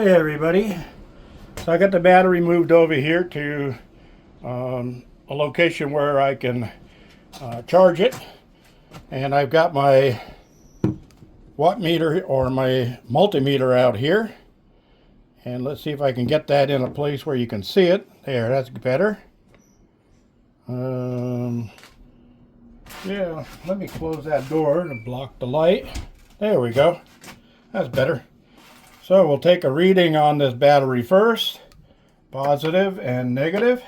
Okay, everybody, so I got the battery moved over here to a location where I can charge it, and I've got my watt meter or my multimeter out here, and let's see if I can get that in a place where you can see it. There, that's better. Yeah, let me close that door to block the light. There we go, that's better. So we'll take a reading on this battery first, positive and negative.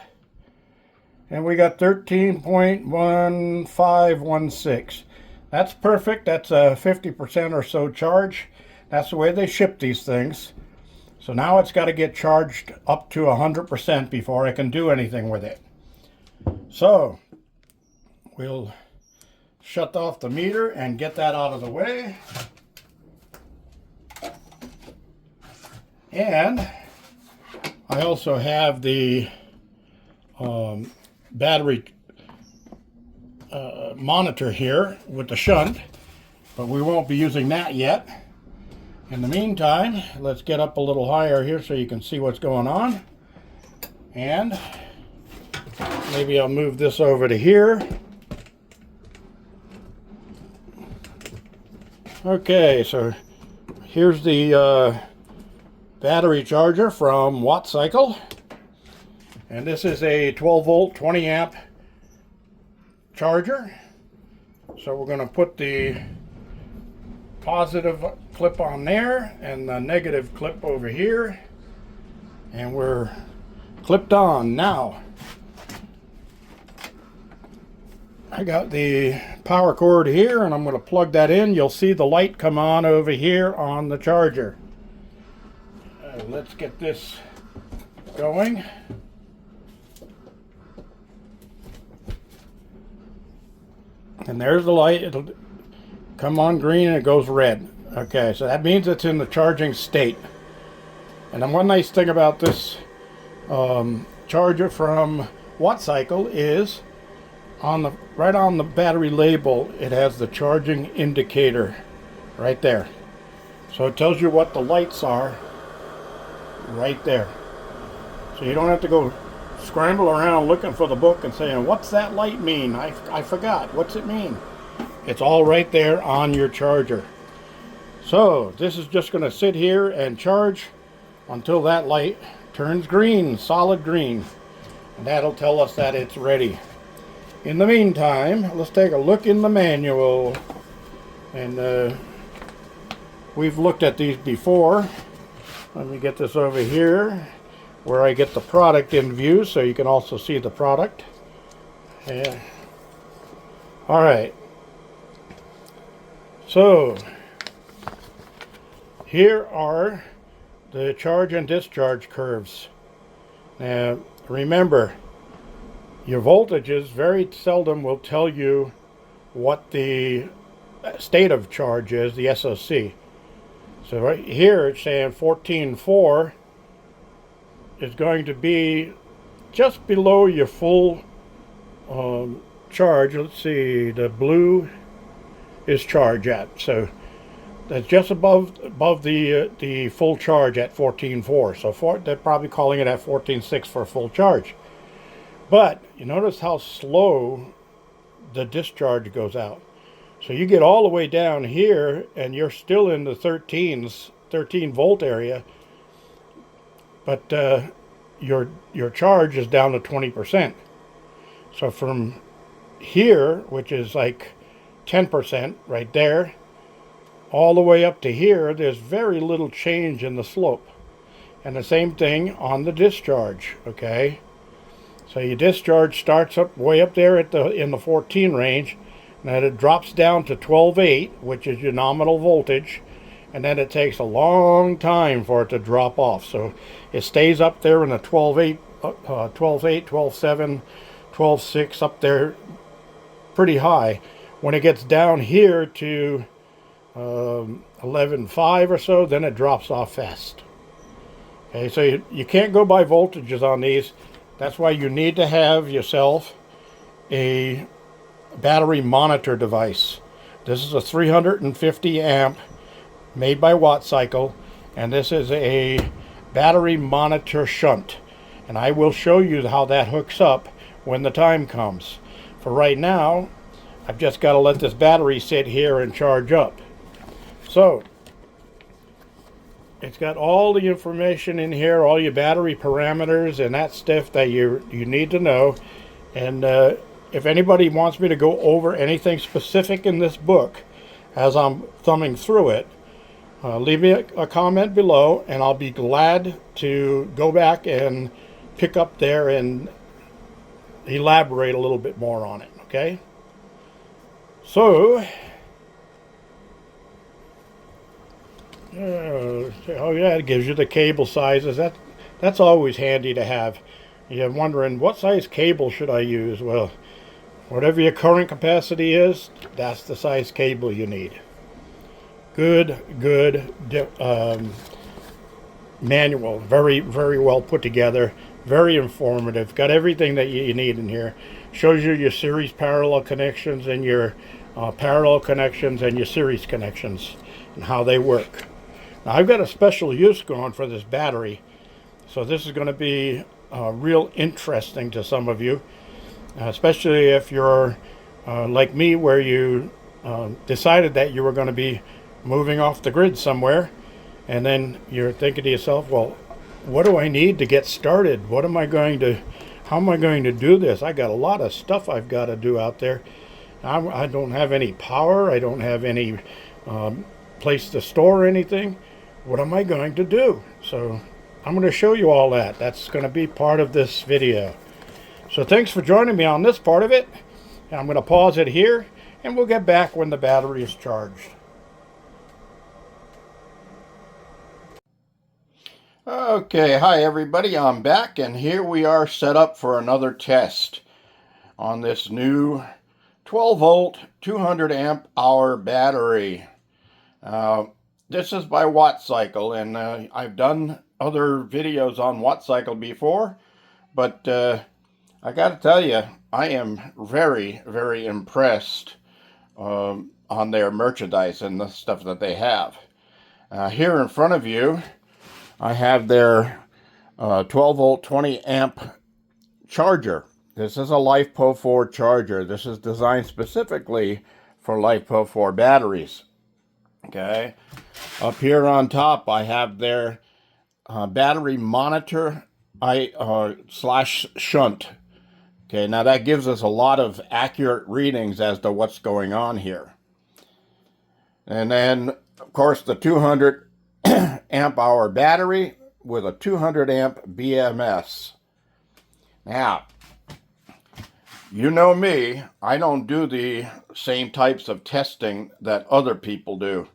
And we got 13.1516. That's perfect. That's a 50% or so charge. That's the way they ship these things. So now it's got to get charged up to 100% before I can do anything with it. So we'll shut off the meter and get that out of the way. And I also have the battery monitor here with the shunt, but we won't be using that yet. In the meantime, let's get up a little higher here so you can see what's going on. And maybe I'll move this over to here. Okay, so here's the battery charger from WattCycle, and this is a 12 volt 20 amp charger. So we're going to put the positive clip on there and the negative clip over here, and we're clipped on now. I got the power cord here, and I'm going to plug that in. You'll see the light come on over here on the charger. Let's get this going. And there's the light. It'll come on green and it goes red. Okay, so that means it's in the charging state. And then one nice thing about this charger from WattCycle is right on the battery label, it has the charging indicator right there. So it tells you what the lights are right there. So you don't have to go scramble around looking for the book and saying, what's that light mean? I forgot. What's it mean? It's all right there on your charger. So this is just going to sit here and charge until that light turns green, solid green. And that'll tell us that it's ready. In the meantime, let's take a look in the manual. And we've looked at these before. Let me get this over here where I get the product in view so you can also see the product. Yeah. All right. So here are the charge and discharge curves. Now remember, your voltages very seldom will tell you what the state of charge is, the SOC. So right here it's saying 14.4 is going to be just below your full charge. Let's see, the blue is charge at. So that's just above the full charge at 14.4. So they're probably calling it at 14.6 for full charge. But you notice how slow the discharge goes out. So you get all the way down here and you're still in the 13 volt area, but your charge is down to 20%. So from here, which is like 10% right there, all the way up to here, there's very little change in the slope. And the same thing on the discharge, okay? So your discharge starts up way up there in the 14 range, and then it drops down to 12.8, which is your nominal voltage, and then it takes a long time for it to drop off. So it stays up there in the 12.8, 12.8, 12.7, 12.6, up there pretty high. When it gets down here to 11.5 or so, then it drops off fast. Okay, so you can't go by voltages on these. That's why you need to have yourself a battery monitor device. This is a 350 amp made by WattCycle, and this is a battery monitor shunt. And I will show you how that hooks up when the time comes. For right now, I've just got to let this battery sit here and charge up. So, it's got all the information in here, all your battery parameters and that stuff that you need to know. And if anybody wants me to go over anything specific in this book as I'm thumbing through it, leave me a comment below, and I'll be glad to go back and pick up there and elaborate a little bit more on it, okay? So, oh yeah, it gives you the cable sizes. That's always handy to have. You're wondering, what size cable should I use? Well, whatever your current capacity is, that's the size cable you need. Good manual. Very, very well put together. Very informative. Got everything that you need in here. Shows you your series parallel connections and your parallel connections and your series connections and how they work. Now, I've got a special use going for this battery, so this is going to be real interesting to some of you, especially if you're like me, where you decided that you were going to be moving off the grid somewhere, and then you're thinking to yourself, well, what do I need to get started? How am I going to do this? I got a lot of stuff I've got to do out there. I don't have any power. I don't have any place to store anything. What am I going to do? So I'm going to show you all that. That's going to be part of this video. So thanks for joining me on this part of it. And I'm going to pause it here, and we'll get back when the battery is charged. Okay, hi everybody, I'm back, and here we are set up for another test on this new 12 volt 200 amp hour battery. This is by WattCycle, and I've done other videos on WattCycle before, but I gotta tell you, I am very, very impressed on their merchandise and the stuff that they have. Here in front of you, I have their 12 volt 20 amp charger. This is a LiFePO4 charger. This is designed specifically for LiFePO4 batteries. Okay, up here on top I have their battery monitor slash shunt. Okay, now that gives us a lot of accurate readings as to what's going on here. And then, of course, the 200 amp hour battery with a 200 amp BMS. Now, you know me, I don't do the same types of testing that other people do.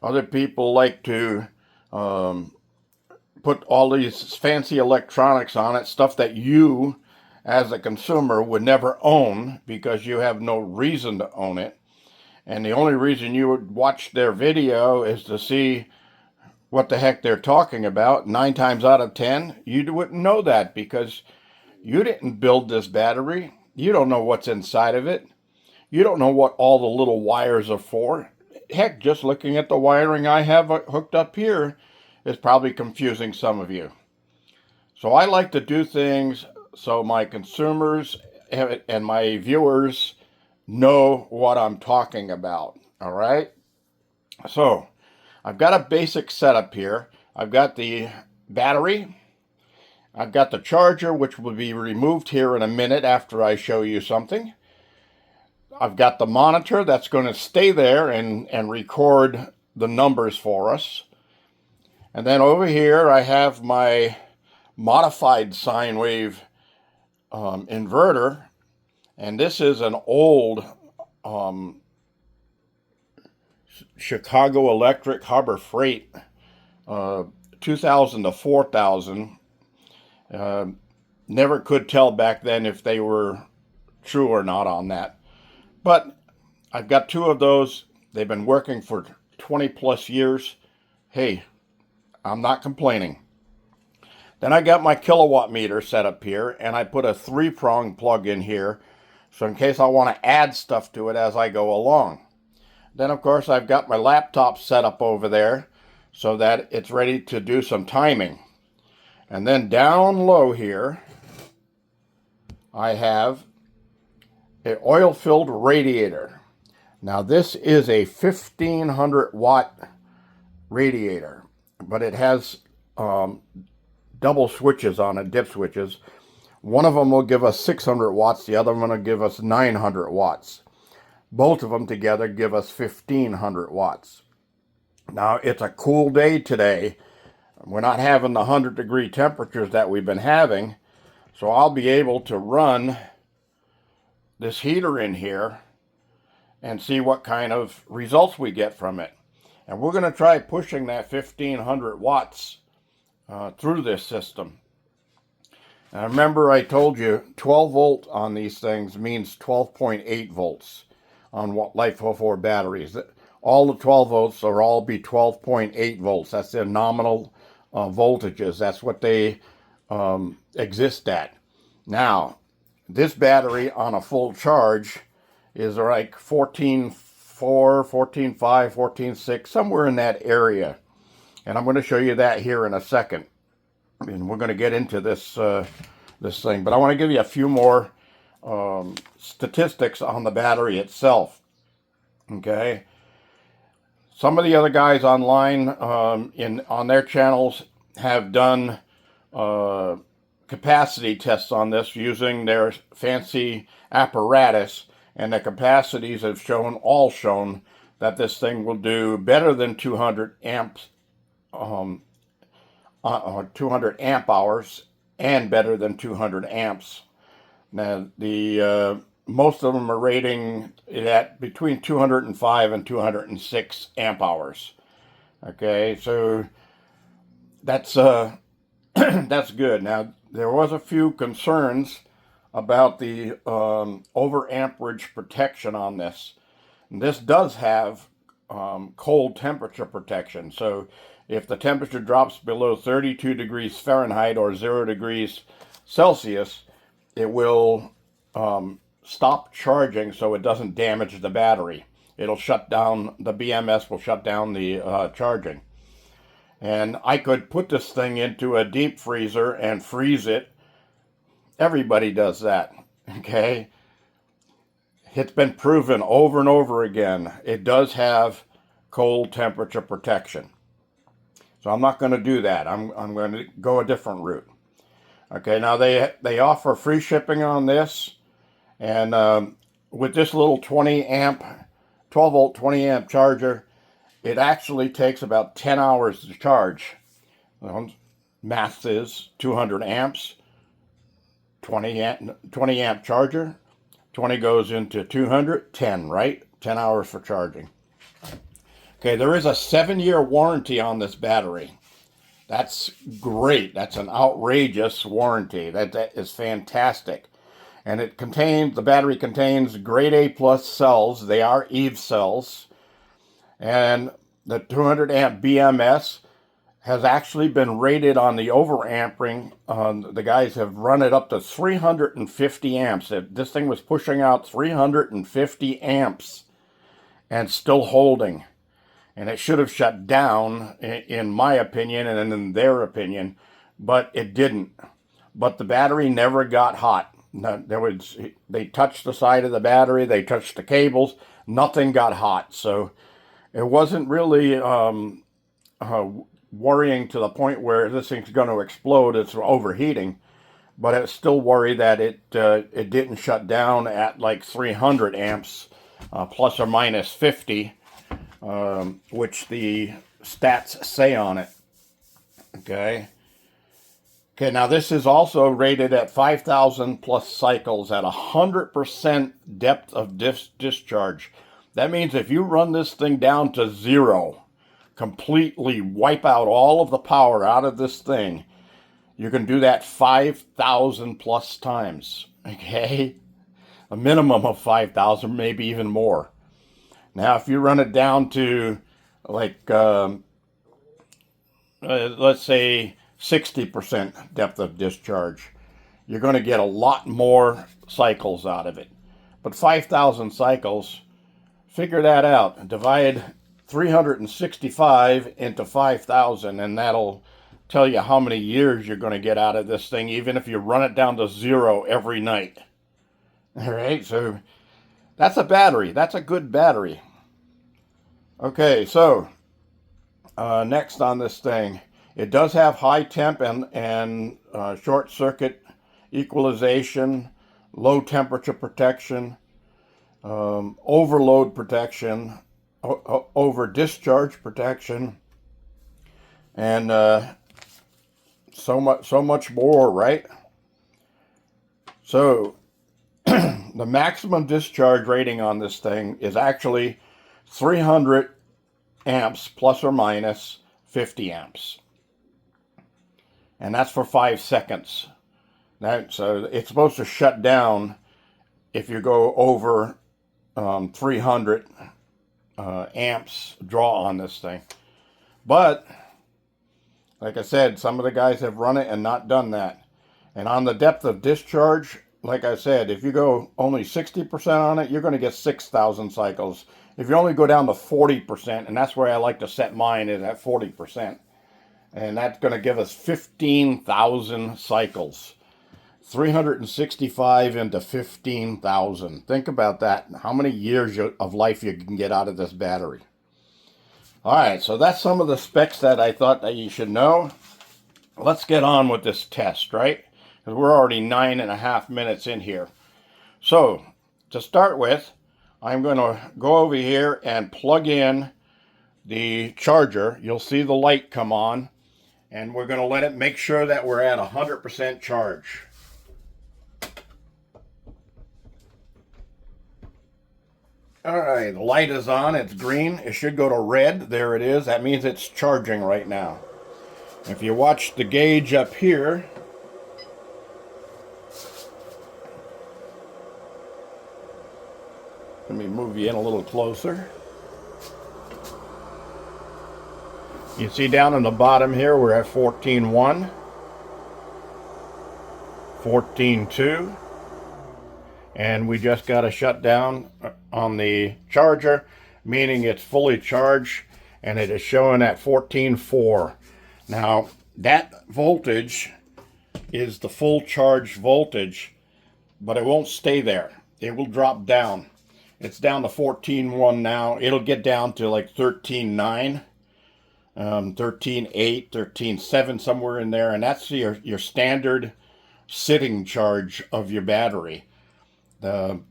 Other people like to put all these fancy electronics on it, stuff that you as a consumer would never own because you have no reason to own it. And the only reason you would watch their video is to see what the heck they're talking about. 9 times out of 10, you wouldn't know that because you didn't build this battery. You don't know what's inside of it. You don't know what all the little wires are for. Heck, just looking at the wiring I have hooked up here is probably confusing some of you. So I like to do things so my consumers and my viewers know what I'm talking about. All right? So I've got a basic setup here. I've got the battery. I've got the charger, which will be removed here in a minute after I show you something. I've got the monitor that's going to stay there and record the numbers for us. And then over here I have my modified sine wave inverter. And this is an old Chicago Electric Harbor Freight 2000 to 4000. Never could tell back then if they were true or not on that. But I've got 2 of those. They've been working for 20 plus years. Hey, I'm not complaining. Then I got my kilowatt meter set up here, and I put a 3-prong plug in here, so in case I want to add stuff to it as I go along. Then, of course, I've got my laptop set up over there so that it's ready to do some timing. And then down low here, I have an oil-filled radiator. Now this is a 1500 watt radiator, but it has double switches on it, dip switches. One of them will give us 600 watts, the other one will give us 900 watts. Both of them together give us 1500 watts. Now it's a cool day today. We're not having the 100-degree temperatures that we've been having, so I'll be able to run this heater in here and see what kind of results we get from it. And we're going to try pushing that 1500 watts through this system. Now remember, I told you 12 volt on these things means 12.8 volts on LiFePO4 batteries. All the 12 volts will all be 12.8 volts. That's their nominal voltages. That's what they exist at. Now, this battery on a full charge is like 14.4, 14.5, 14.6, somewhere in that area. And I'm going to show you that here in a second. And we're going to get into this this thing. But I want to give you a few more statistics on the battery itself. Okay. Some of the other guys online on their channels have done capacity tests on this using their fancy apparatus, and the capacities have shown that this thing will do better than 200 amps, 200 amp hours, and better than 200 amps. Now the most of them are rating it at between 205 and 206 amp hours. Okay, so that's that's good. Now there was a few concerns about the over amperage protection on this. And this does have cold temperature protection. So if the temperature drops below 32 degrees Fahrenheit or 0 degrees Celsius, it will stop charging so it doesn't damage the battery. It'll shut down, the BMS will shut down the charging. And I could put this thing into a deep freezer and freeze it. Everybody does that, okay? It's been proven over and over again. It does have cold temperature protection. So I'm not going to do that. I'm going to go a different route. Okay, now they offer free shipping on this. And with this little 12 volt 20 amp charger, it actually takes about 10 hours to charge. Math is 200 amps, 20 amp charger, 20 goes into 200, 10, right? 10 hours for charging. Okay, there is a 7-year warranty on this battery. That's great. That's an outrageous warranty. That is fantastic. And the battery contains grade A plus cells. They are Eve cells. And the 200 amp BMS has actually been rated on the overamping. The guys have run it up to 350 amps. This thing was pushing out 350 amps and still holding. And it should have shut down, in my opinion and in their opinion, but it didn't. But the battery never got hot. They touched the side of the battery, they touched the cables, nothing got hot. So it wasn't really worrying to the point where this thing's going to explode. It's overheating, but it's still worried that it didn't shut down at like 300 amps, plus or minus 50, which the stats say on it. Okay. Okay, now this is also rated at 5,000 plus cycles at 100% depth of discharge. That means if you run this thing down to 0, completely wipe out all of the power out of this thing, you can do that 5,000 plus times, okay? A minimum of 5,000, maybe even more. Now, if you run it down to, like, let's say 60% depth of discharge, you're going to get a lot more cycles out of it. But 5,000 cycles, figure that out. Divide 365 into 5,000, and that'll tell you how many years you're going to get out of this thing, even if you run it down to 0 every night. All right, so that's a battery. That's a good battery. Okay, so next on this thing, it does have high temp and short circuit equalization, low temperature protection, overload protection, over discharge protection, and so much more, right? So the maximum discharge rating on this thing is actually 300 amps plus or minus 50 amps. And that's for 5 seconds. So it's supposed to shut down if you go over 300 amps draw on this thing. But, like I said, some of the guys have run it and not done that. And on the depth of discharge, like I said, if you go only 60% on it, you're going to get 6,000 cycles. If you only go down to 40%, and that's where I like to set mine, is at 40%. And that's going to give us 15,000 cycles. 365 into 15,000. Think about that. How many years of life you can get out of this battery. All right, so that's some of the specs that I thought that you should know. Let's get on with this test, right? Because we're already 9.5 minutes in here. So, to start with, I'm going to go over here and plug in the charger. You'll see the light come on, and we're going to let it make sure that we're at 100% charge. All right, the light is on. It's green. It should go to red. There it is. That means it's charging right now. If you watch the gauge up here, let me move you in a little closer. You see down on the bottom here, we're at 14.1, 14.2, and we just got a shutdown on the charger, meaning it's fully charged, and it is showing at 14.4. Now, that voltage is the full charge voltage, but it won't stay there. It will drop down. It's down to 14.1 now. It'll get down to like 13.9, 13.8, 13.7, somewhere in there, and that's your standard sitting charge of your battery. The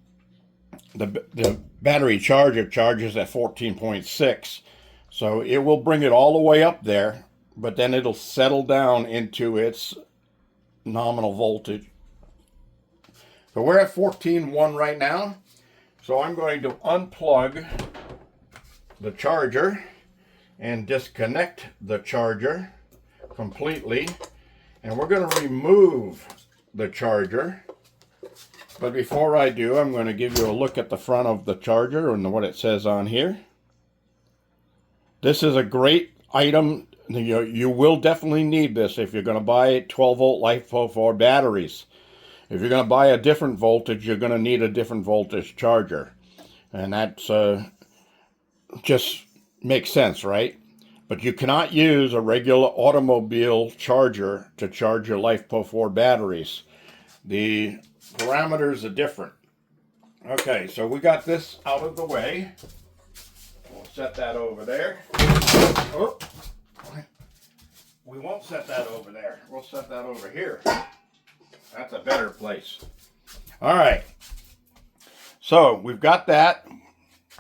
battery charger charges at 14.6, so it will bring it all the way up there, but then it'll settle down into its nominal voltage. So we're at 14.1 right now. So I'm going to unplug the charger and disconnect the charger completely. And we're going to remove the charger. But before I do, I'm going to give you a look at the front of the charger and what it says on here. This is a great item. You will definitely need this if you're going to buy 12-volt LiFePO4 batteries. If you're going to buy a different voltage, you're going to need a different voltage charger. And that's just makes sense, right? But you cannot use a regular automobile charger to charge your LiFePO4 batteries. The parameters are different. Okay, so we got this out of the way. We'll set that over there. Oh, we won't set that over there. We'll set that over here. That's a better place. All right. So we've got that.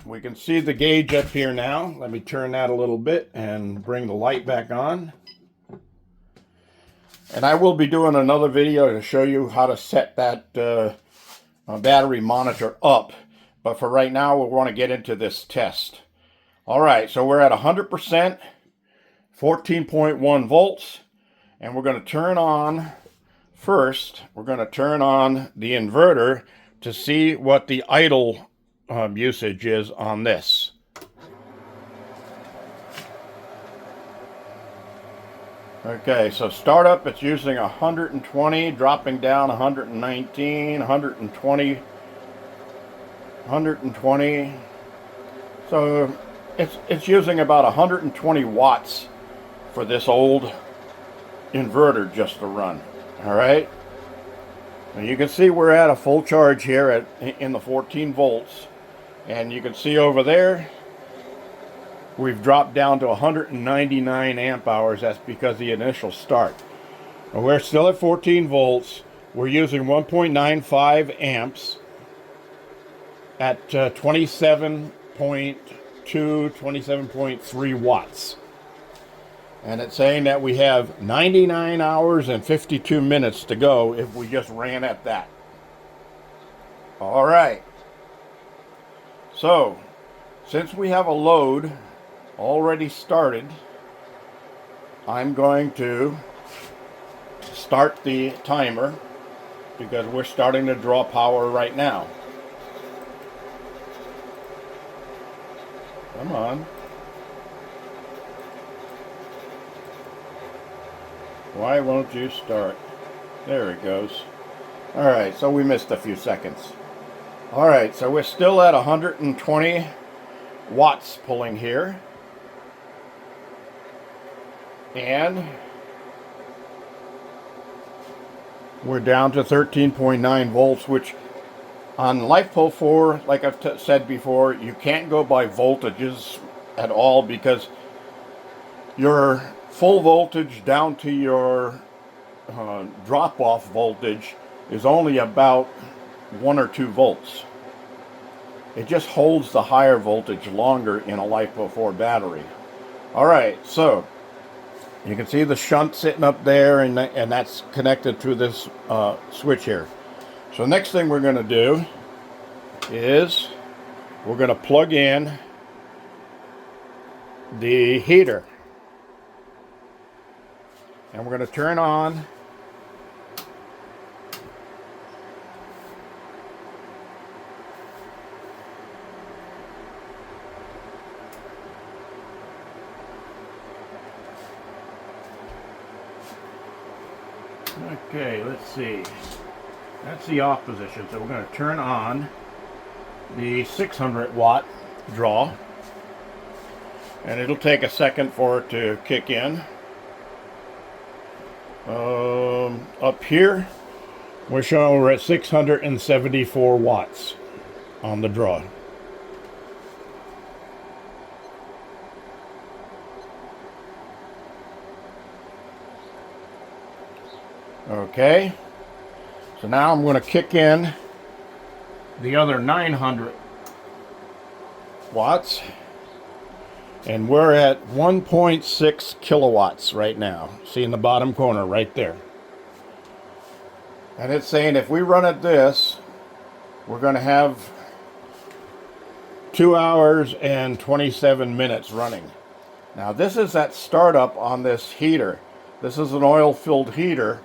We can see the gauge up here now. Let me turn that a little bit and bring the light back on. And I will be doing another video to show you how to set that battery monitor up. But for right now, we want to get into this test. All right, so we're at 100%, 14.1 volts. And we're going to turn on, first, we're going to turn on the inverter to see what the idle usage is on this. Okay, so startup, it's using 120, dropping down 119, 120, 120. So it's using about 120 watts for this old inverter just to run. All right. Now you can see we're at a full charge here in the 14 volts. And you can see over there, we've dropped down to 199 amp hours. That's because of the initial start. And we're still at 14 volts. We're using 1.95 amps at 27.2, 27.3 watts. And it's saying that we have 99 hours and 52 minutes to go if we just ran at that. All right. So, since we have a load already started, I'm going to start the timer because we're starting to draw power right now. Come on. Why won't you start? There it goes. All right, so we missed a few seconds. All right, so we're still at 120 watts pulling here. And we're down to 13.9 volts, which on LiFePO4, like I've said before, you can't go by voltages at all because your full voltage down to your drop-off voltage is only about 1 or 2 volts. It just holds the higher voltage longer in a LiFePO4 battery. All right, so you can see the shunt sitting up there, and that's connected to this switch here. So next thing we're going to do is we're going to plug in the heater. And we're going to turn on okay, let's see. That's the off position. So we're going to turn on the 600 watt draw. And it'll take a second for it to kick in. Up here, we're showing we're at 674 watts on the draw. Okay, so now I'm going to kick in the other 900 watts. And we're at 1.6 kilowatts right now. See in the bottom corner right there. And it's saying if we run at this, we're going to have 2 hours and 27 minutes running. Now this is that startup on this heater. This is an oil-filled heater,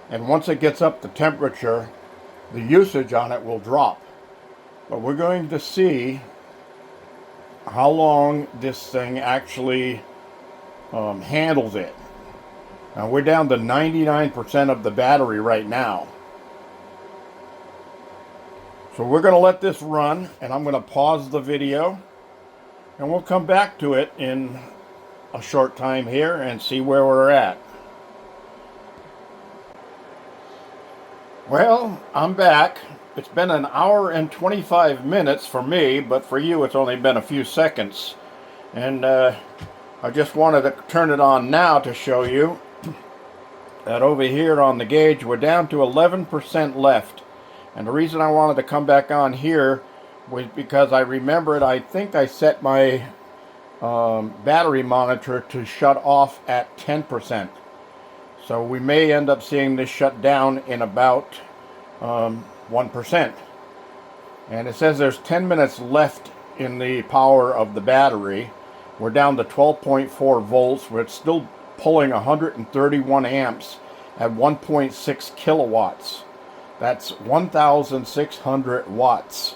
and once it gets up to temperature, the usage on it will drop. But we're going to see how long this thing actually handles it. Now we're down to 99% of the battery right now. So we're going to let this run, and I'm going to pause the video, and we'll come back to it in a short time here and see where we're at. Well, I'm back. It's been an hour and 25 minutes for me, but for you it's only been a few seconds. And I just wanted to turn it on now to show you that over here on the gauge we're down to 11% left. And the reason I wanted to come back on here was because I remembered, I think I set my battery monitor to shut off at 10%. So we may end up seeing this shut down in about 1%. And it says there's 10 minutes left in the power of the battery. We're down to 12.4 volts. We're still pulling 131 amps at 1.6 kilowatts. That's 1,600 watts.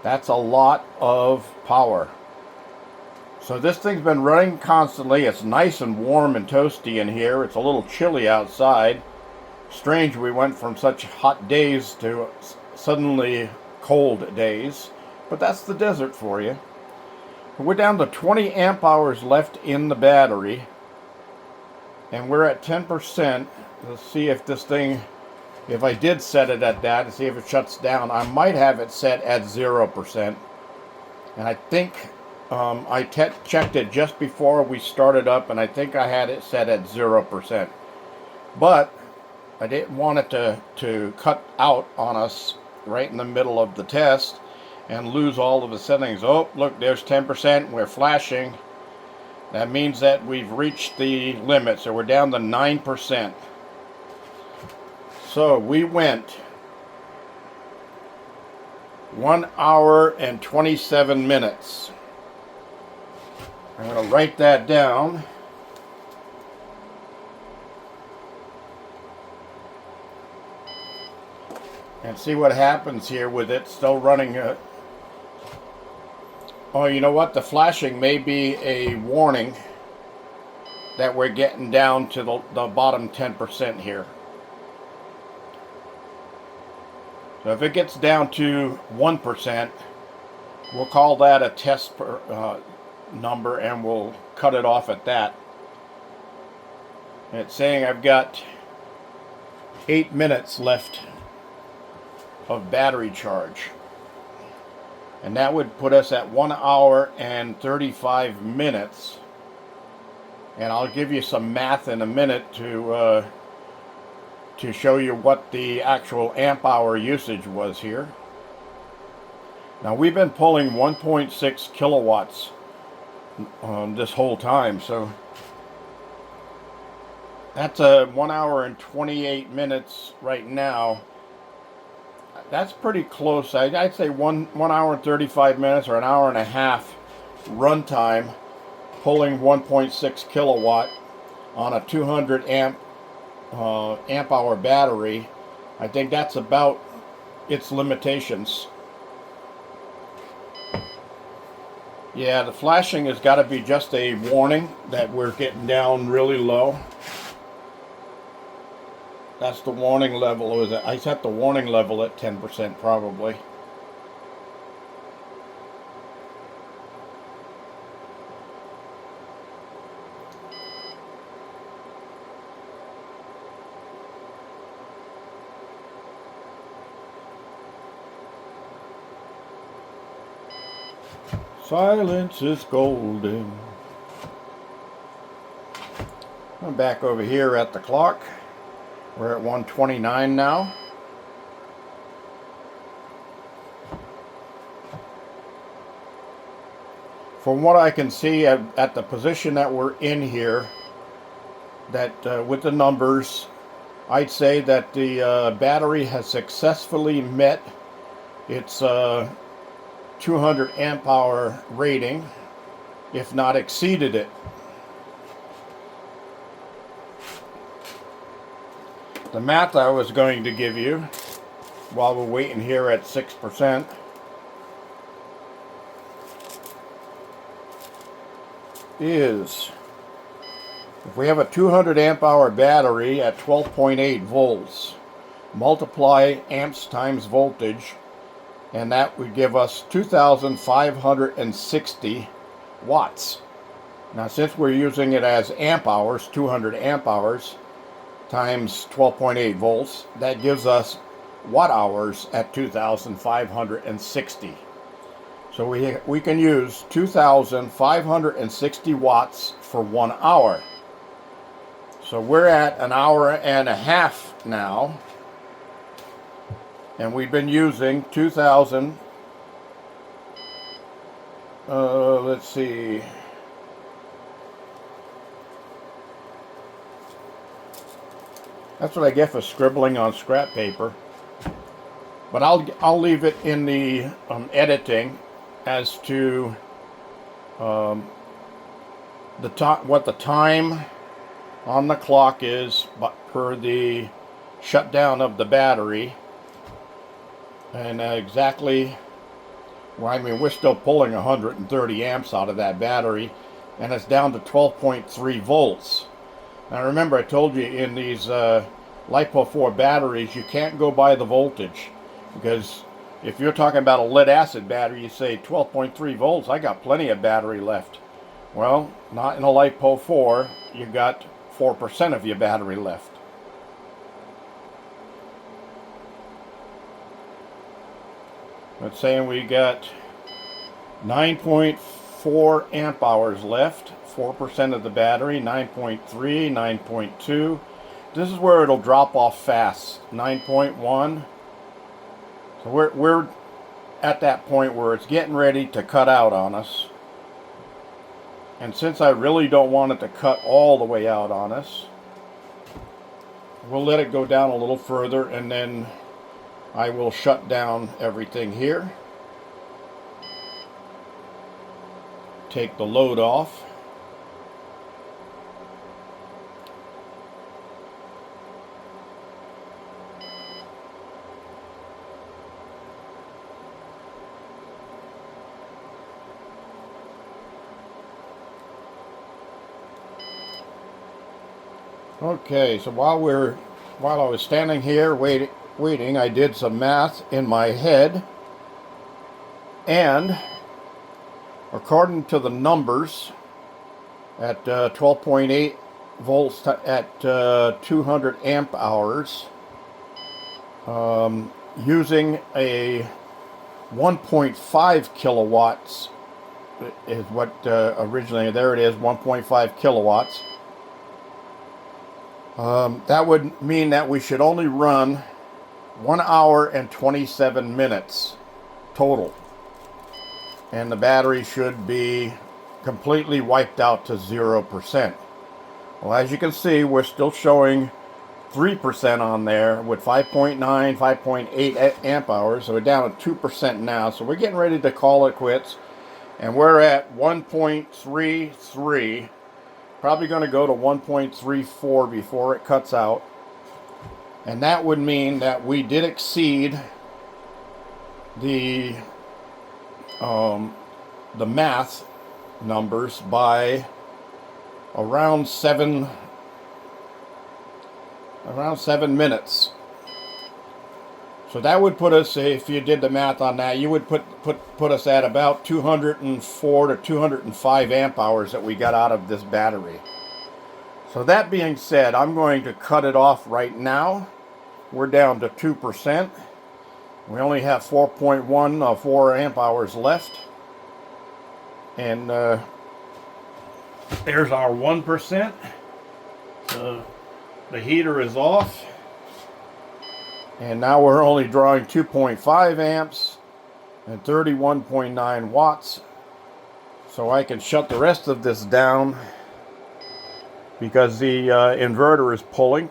That's a lot of power. So this thing's been running constantly. It's nice and warm and toasty in here. It's a little chilly outside. Strange we went from such hot days to suddenly cold days. But that's the desert for you. We're down to 20 amp hours left in the battery. and we're at 10%. Let's see if this thing, if I did set it at that, to see if it shuts down. I might have it set at 0%. And I think I checked it just before we started up, and I think I had it set at 0%. But I didn't want it to cut out on us right in the middle of the test and lose all of the settings. Oh, look, there's 10%. We're flashing. That means that we've reached the limit, so we're down to 9%. So we went 1 hour and 27 minutes. I'm going to write that down. And see what happens here with it still running. Oh, you know what? The flashing may be a warning that we're getting down to the bottom 10% here. So if it gets down to 1%, we'll call that a test number, and we'll cut it off at that. And it's saying I've got 8 minutes left of battery charge. And that would put us at 1 hour and 35 minutes. And I'll give you some math in a minute to show you what the actual amp hour usage was here. Now we've been pulling 1.6 kilowatts this whole time, so that's 1 hour and 28 minutes right now. That's pretty close. I'd say 1 hour and 35 minutes or an hour and a half run time pulling 1.6 kilowatt on a 200 amp hour battery. I think that's about its limitations. Yeah, the flashing has got to be just a warning that we're getting down really low. That's the warning level. I set the warning level at 10% probably. Silence is golden. I'm back over here at the clock. We're at 1:29 now. From what I can see at the position that we're in here, that with the numbers, I'd say that the battery has successfully met its 200 amp hour rating, if not exceeded it. The math I was going to give you while we're waiting here at 6% is, if we have a 200 amp hour battery at 12.8 volts, multiply amps times voltage, and that would give us 2,560 watts. Now, since we're using it as amp hours, 200 amp hours times 12.8 volts, that gives us watt hours at 2,560. So we can use 2,560 watts for 1 hour. So we're at an hour and a half now, and we've been using 2,000, let's see, that's what I get for scribbling on scrap paper. But I'll leave it in the editing as to what the time on the clock is per the shutdown of the battery, and exactly. Well, I mean, we're still pulling 130 amps out of that battery, and it's down to 12.3 volts. Now remember, I told you in these LiFePO4 batteries, you can't go by the voltage, because if you're talking about a lead acid battery, you say 12.3 volts, I got plenty of battery left. Well, not in a LiFePO4. You got 4% of your battery left. Let's say we got 9.4 amp hours left, 4% of the battery, 9.3, 9.2. This is where it'll drop off fast, 9.1. So we're at that point where it's getting ready to cut out on us. And since I really don't want it to cut all the way out on us, we'll let it go down a little further, and then I will shut down everything here. Take the load off. Okay, so while I was standing here waiting, I did some math in my head, and according to the numbers, at 12.8 volts at 200 amp hours, using a 1.5 kilowatts is what originally, there it is, 1.5 kilowatts. That would mean that we should only run 1 hour and 27 minutes total. And the battery should be completely wiped out to 0%. Well, as you can see, we're still showing 3% on there with 5.9, 5.8 amp hours. So we're down at 2% now. So we're getting ready to call it quits. And we're at 1.33. Probably going to go to 1.34 before it cuts out. And that would mean that we did exceed the math numbers by around 7 minutes. So that would put us, if you did the math on that, you would put us at about 204 to 205 amp hours that we got out of this battery. So that being said, I'm going to cut it off right now. We're down to 2%. We only have 4.14 amp hours left. And there's our 1%. The heater is off. And now we're only drawing 2.5 amps and 31.9 watts. So I can shut the rest of this down because the inverter is pulling.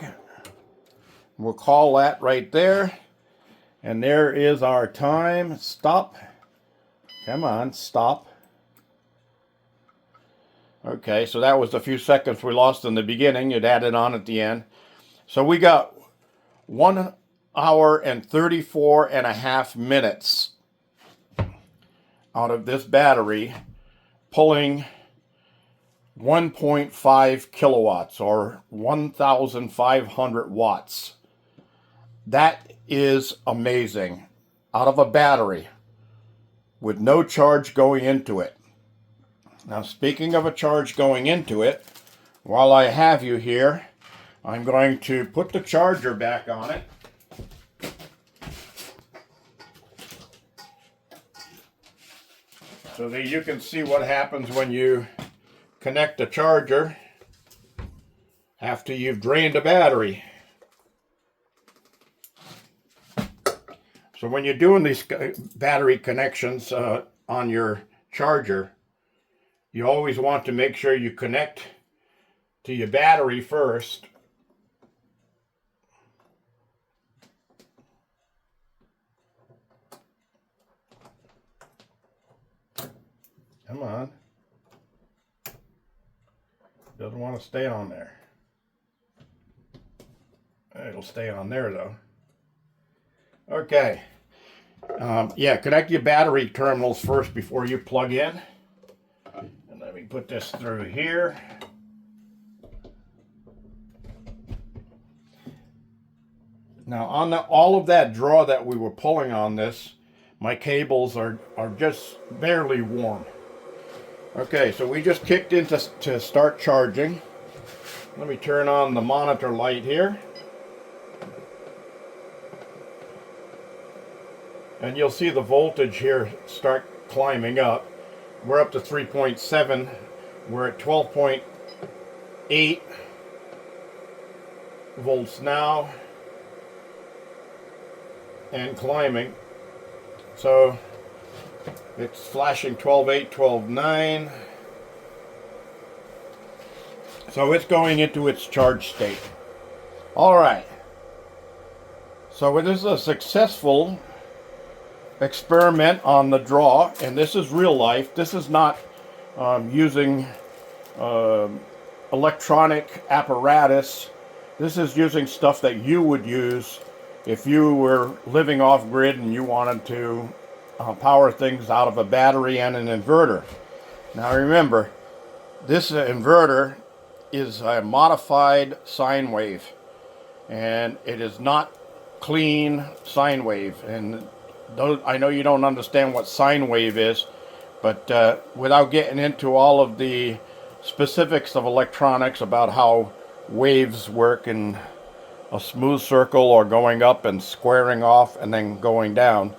We'll call that right there. And there is our time. Stop. Come on, stop. Okay, so that was the few seconds we lost in the beginning. It added on at the end. So we got 1 hour and 34 and a half minutes out of this battery, pulling 1.5 kilowatts or 1,500 watts. That is amazing. Out of a battery with no charge going into it. Now, speaking of a charge going into it, while I have you here, I'm going to put the charger back on it. So that you can see what happens when you connect the charger after you've drained the battery. So when you're doing these battery connections on your charger, you always want to make sure you connect to your battery first. Come on. Doesn't want to stay on there. It'll stay on there though. Okay. Yeah, connect your battery terminals first before you plug in. And let me put this through here. Now on all of that draw that we were pulling on this, my cables are just barely warm. Okay, so we just kicked in to start charging. Let me turn on the monitor light here. And you'll see the voltage here start climbing up. We're up to 3.7. We're at 12.8 volts now and climbing. So it's flashing 12.8, 12.9. So it's going into its charge state. All right. So it is a successful experiment on the draw, and this is real life. This is not using electronic apparatus. This is using stuff that you would use if you were living off grid and you wanted to power things out of a battery and an inverter. Now remember, this inverter is a modified sine wave, and it is not clean sine wave. And I know you don't understand what sine wave is, but without getting into all of the specifics of electronics about how waves work in a smooth circle or going up and squaring off and then going down,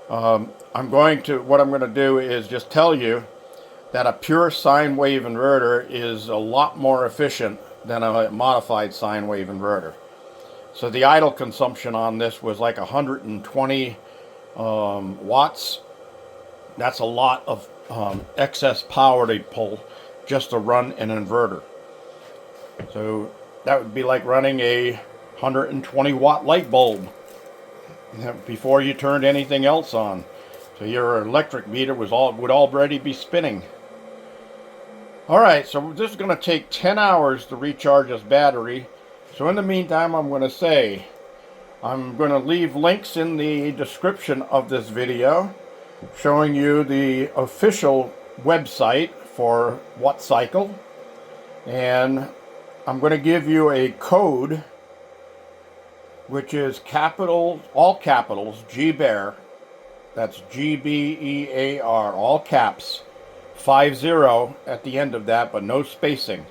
what I'm going to do is just tell you that a pure sine wave inverter is a lot more efficient than a modified sine wave inverter. So the idle consumption on this was like 120 watts. That's a lot of excess power to pull just to run an inverter. So that would be like running a 120 watt light bulb before you turned anything else on. So your electric meter would already be spinning. Alright, so this is going to take 10 hours to recharge this battery. So in the meantime, I'm going to leave links in the description of this video showing you the official website for WattCycle, and I'm going to give you a code which is all capitals, GBEAR, that's GBEAR, all caps, 50 at the end of that, but no spacing,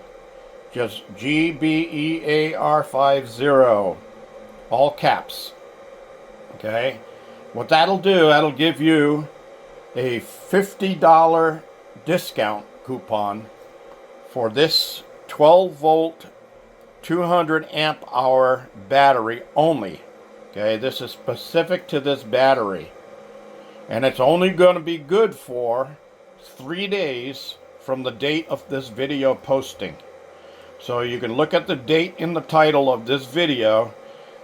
just GBEAR 50. All caps. Okay? What that'll do, that'll give you a $50 discount coupon for this 12 volt 200 amp hour battery only. Okay, this is specific to this battery. And it's only going to be good for 3 days from the date of this video posting. So you can look at the date in the title of this video,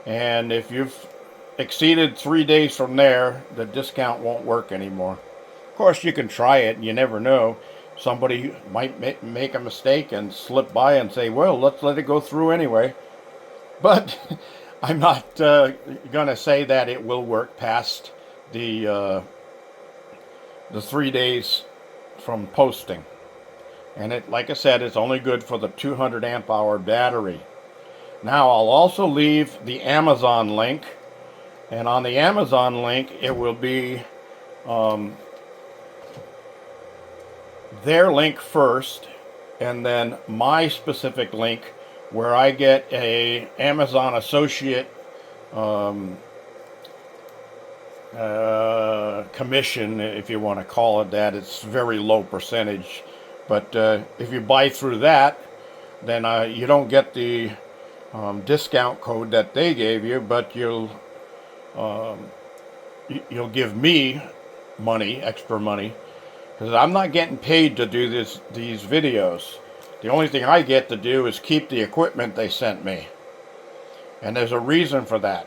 and if you've exceeded 3 days from there, the discount won't work anymore. Of course, you can try it, and you never know. Somebody might make a mistake and slip by and say, well, let's let it go through anyway. But I'm not going to say that it will work past the 3 days from posting. And it, like I said, it's only good for the 200 amp hour battery. Now, I'll also leave the Amazon link, and on the Amazon link, it will be their link first, and then my specific link where I get a Amazon associate commission, if you want to call it that. It's very low percentage, but if you buy through that, then you don't get the discount code that they gave you, but you'll give me money, extra money, because I'm not getting paid to do these videos. The only thing I get to do is keep the equipment they sent me, and there's a reason for that,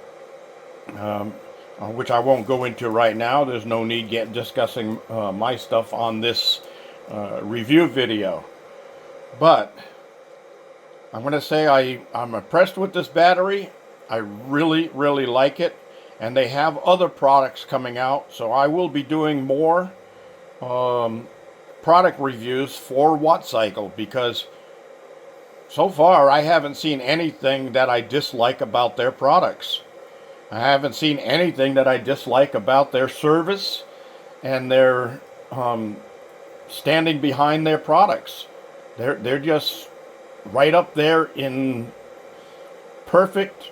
which I won't go into right now. There's no need discussing my stuff on this review video, but I'm going to say I'm impressed with this battery. I really, really like it. And they have other products coming out, so I will be doing more product reviews for WattCycle, because so far I haven't seen anything that I dislike about their products. I haven't seen anything that I dislike about their service and their standing behind their products. They're just right up there in perfect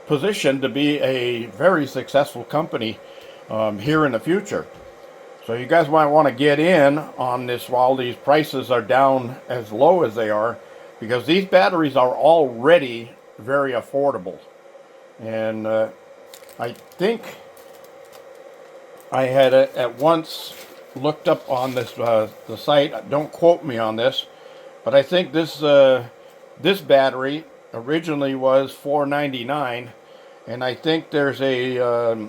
position to be a very successful company here in the future. So you guys might want to get in on this while these prices are down as low as they are, because these batteries are already very affordable. And I think I had at once looked up on this the site. Don't quote me on this, but I think this battery originally was $4.99, and I think there's a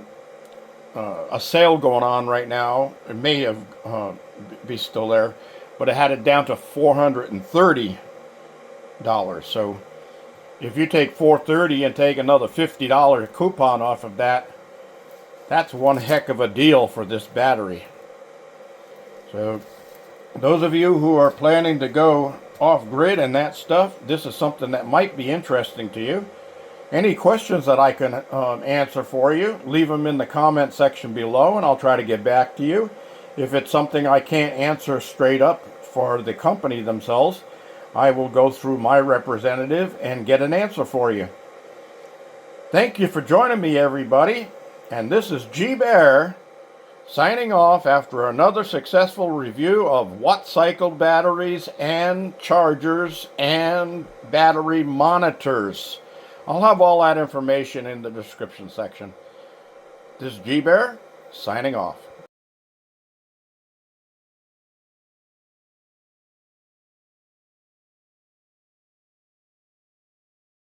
sale going on right now. It may have be still there, but it had it down to $430. So if you take $430 and take another $50 coupon off of that, that's one heck of a deal for this battery. So those of you who are planning to go off grid and that stuff, this is something that might be interesting to you. Any questions that I can answer for you, leave them in the comment section below, and I'll try to get back to you. If it's something I can't answer straight up for the company themselves, I will go through my representative and get an answer for you. Thank you for joining me, everybody. And this is GBEAR signing off after another successful review of WattCycle batteries and chargers and battery monitors. I'll have all that information in the description section. This is GBEAR signing off.